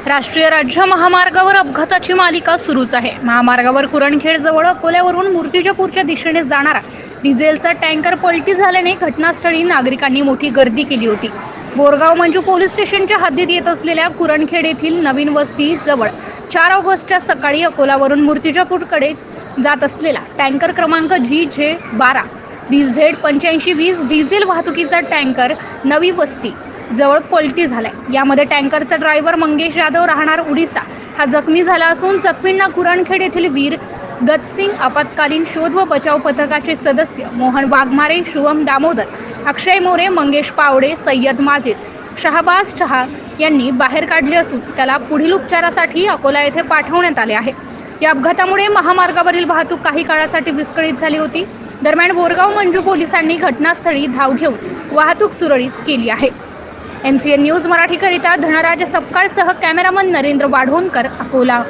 राष्ट्रीय राज्य महामार्गावर अपघाताची मालिका सुरूच आहे। महामार्गावर कुरणखेड जवळ अकोल्यावरून मूर्तिजापूरच्या दिशेने जाणारा डिझेलचा टँकर पलटी झाल्याने घटनास्थळी नागरिकांनी मोठी गर्दी केली होती। बोरगाव मंजू पोलीस स्टेशनच्या हद्दीत येत असलेल्या कुरणखेड येथील नवीन वस्ती जवळ 4 ऑगस्टच्या सकाळी अकोल्यावरून मूर्तिजापूरकडे जात असलेला टँकर क्रमांक GJ12 BZ8520 डिझेल वाहतुकीचा टँकर नवी वस्ती जवळ पलटी झालाय। यामध्ये टँकरचा ड्रायव्हर मंगेश यादव राहणार उडीसा हा जखमी झाला असून जखमींना कुरणखेड येथील वीर गतसिंग आपत्कालीन शोध व बचाव पथकाचे सदस्य मोहन वाघमारे, शुभम दामोदर, अक्षय मोरे, मंगेश पावडे, सय्यद माजिद, शहबाज शहा यांनी बाहेर काढले असून त्याला पुढील उपचारासाठी अकोला येथे पाठवण्यात आले आहे। या अपघातामुळे महामार्गावरील वाहतूक काही काळासाठी विस्कळीत झाली होती। दरम्यान बोरगाव मंजू पोलिसांनी घटनास्थळी धाव घेऊन वाहतूक सुरळीत केली आहे। MCN न्यूज मराठीकरिता धनराज सपकाळसह कॅमेरामन नरेंद्र वाढोणकर, अकोला।